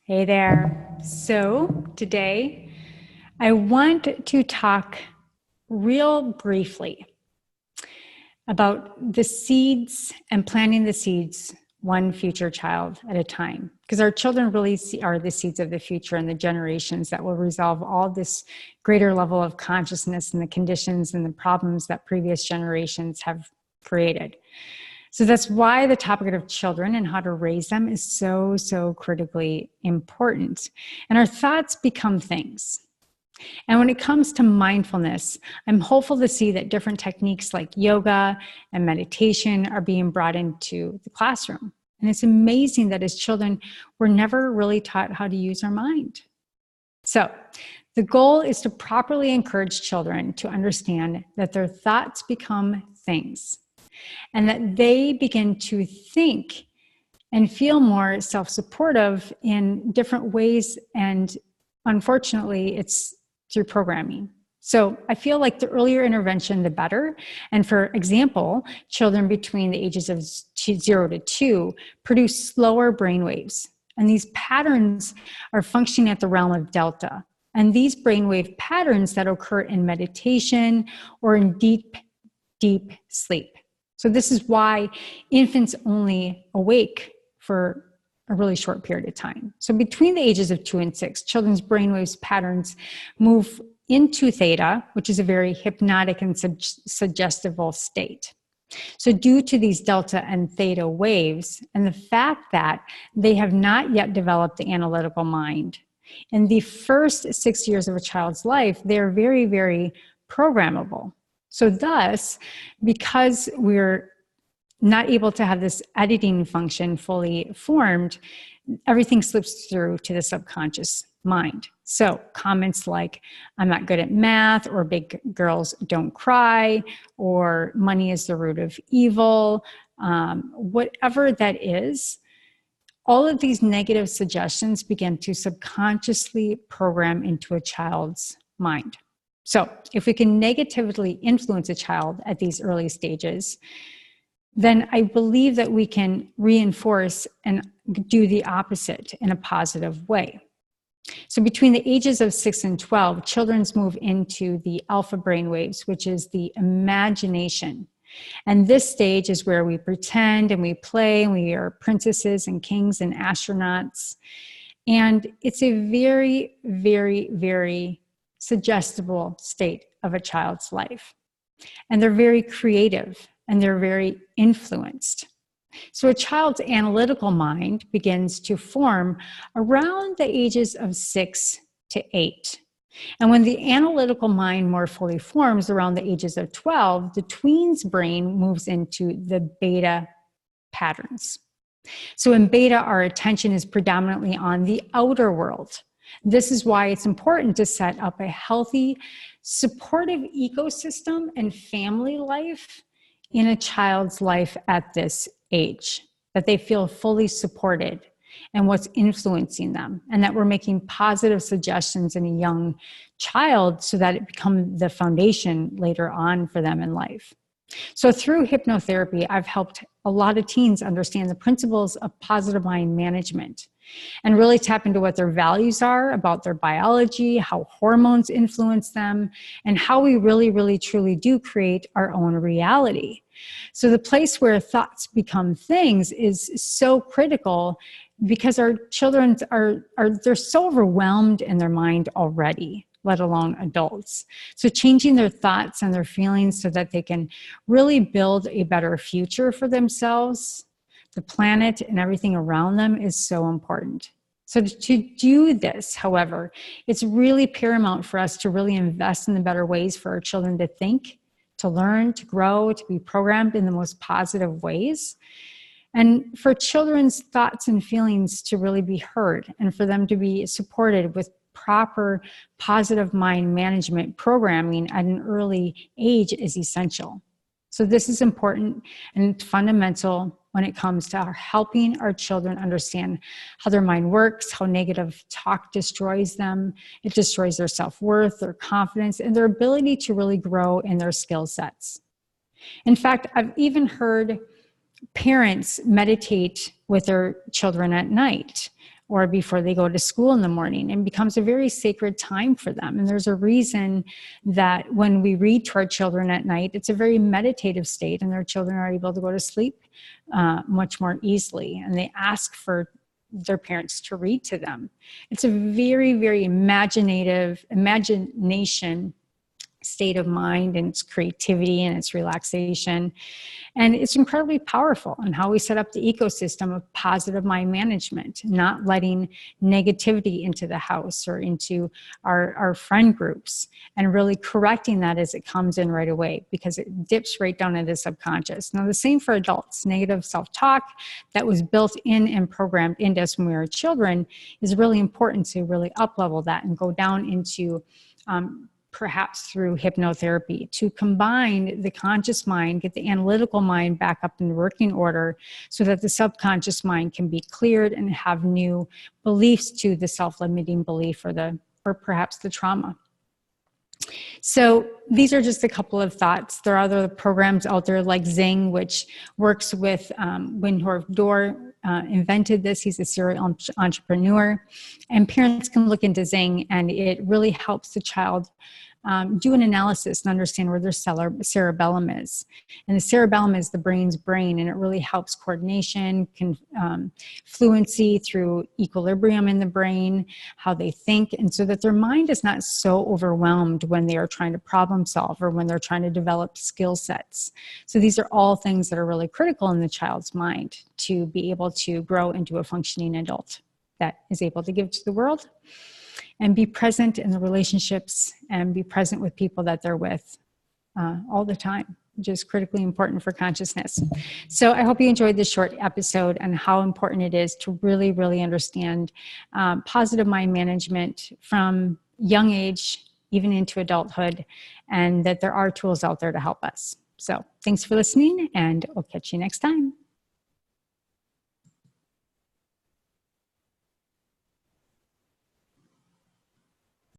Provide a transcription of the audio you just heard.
Hey there. So today I want to talk real briefly about the seeds and planting the seeds one future child at a time. Because our children really are the seeds of the future and the generations that will resolve all this greater level of consciousness and the conditions and the problems that previous generations have created. So that's why the topic of children and how to raise them is so critically important. And our thoughts become things. And when it comes to mindfulness, I'm hopeful to see that different techniques like yoga and meditation are being brought into the classroom. And it's amazing that as children, we're never really taught how to use our mind. So the goal is to properly encourage children to understand that their thoughts become things, and that they begin to think and feel more self-supportive in different ways. And unfortunately, it's through programming. So I feel like the earlier intervention, the better. And for example, children between the ages of 0 to 2 produce slower brainwaves. And these patterns are functioning at the realm of delta. And these brainwave patterns that occur in meditation or in deep sleep. So this is why infants only awake for a really short period of time. So between the ages of 2 and 6, children's brainwaves patterns move into theta, which is a very hypnotic and suggestible state. So due to these delta and theta waves and the fact that they have not yet developed the analytical mind, in the first 6 years of a child's life, they're very programmable. So thus, because we're not able to have this editing function fully formed, everything slips through to the subconscious mind. So comments like, I'm not good at math, or big girls don't cry, or money is the root of evil, whatever that is, all of these negative suggestions begin to subconsciously program into a child's mind. So if we can negatively influence a child at these early stages, then I believe that we can reinforce and do the opposite in a positive way. So between the ages of 6 and 12, children move into the alpha brainwaves, which is the imagination. And this stage is where we pretend and we play, and we are princesses and kings and astronauts. And it's a very suggestible state of a child's life. And they're very creative and they're very influenced. So a child's analytical mind begins to form around the ages of 6 to 8. And when the analytical mind more fully forms around the ages of 12, the tween's brain moves into the beta patterns. So in beta, our attention is predominantly on the outer world. This is why it's important to set up a healthy, supportive ecosystem and family life in a child's life at this age, that they feel fully supported and what's influencing them, and that we're making positive suggestions in a young child so that it becomes the foundation later on for them in life. So through hypnotherapy, I've helped a lot of teens understand the principles of positive mind management and really tap into what their values are about their biology, how hormones influence them, and how we really truly do create our own reality. So the place where thoughts become things is so critical because our children they're so overwhelmed in their mind already, let alone adults. So changing their thoughts and their feelings so that they can really build a better future for themselves, the planet, and everything around them is so important. So to do this, however, it's really paramount for us to really invest in the better ways for our children to think, to learn, to grow, to be programmed in the most positive ways. And for children's thoughts and feelings to really be heard, and for them to be supported with proper positive mind management programming at an early age is essential. So this is important and fundamental when it comes to helping our children understand how their mind works, how negative talk destroys them. It destroys their self-worth, their confidence, and their ability to really grow in their skill sets. In fact, I've even heard parents meditate with their children at night or before they go to school in the morning, and becomes a very sacred time for them. And there's a reason that when we read to our children at night, it's a very meditative state, and their children are able to go to sleep much more easily. And they ask for their parents to read to them. It's a very, very imagination state of mind, and its creativity and its relaxation. And it's incredibly powerful in how we set up the ecosystem of positive mind management, not letting negativity into the house or into our friend groups, and really correcting that as it comes in right away, because it dips right down into the subconscious. Now, the same for adults. Negative self-talk that was built in and programmed into us when we were children is really important to really up-level that and go down into perhaps through hypnotherapy, to combine the conscious mind, get the analytical mind back up in working order so that the subconscious mind can be cleared and have new beliefs to the self-limiting belief or perhaps the trauma. So these are just a couple of thoughts. There are other programs out there like Zing, which works with Windhorf Dorr. Invented this. He's a serial entrepreneur, and parents can look into Zing, and it really helps the child do an analysis and understand where their cerebellum is. And the cerebellum is the brain's brain, and it really helps coordination, fluency through equilibrium in the brain, how they think, and so that their mind is not so overwhelmed when they are trying to problem solve or when they're trying to develop skill sets. So these are all things that are really critical in the child's mind to be able to grow into a functioning adult that is able to give to the world and be present in the relationships and be present with people that they're with all the time, which is critically important for consciousness. So I hope you enjoyed this short episode and how important it is to really, really understand positive mind management from young age, even into adulthood, and that there are tools out there to help us. So thanks for listening, and I'll catch you next time.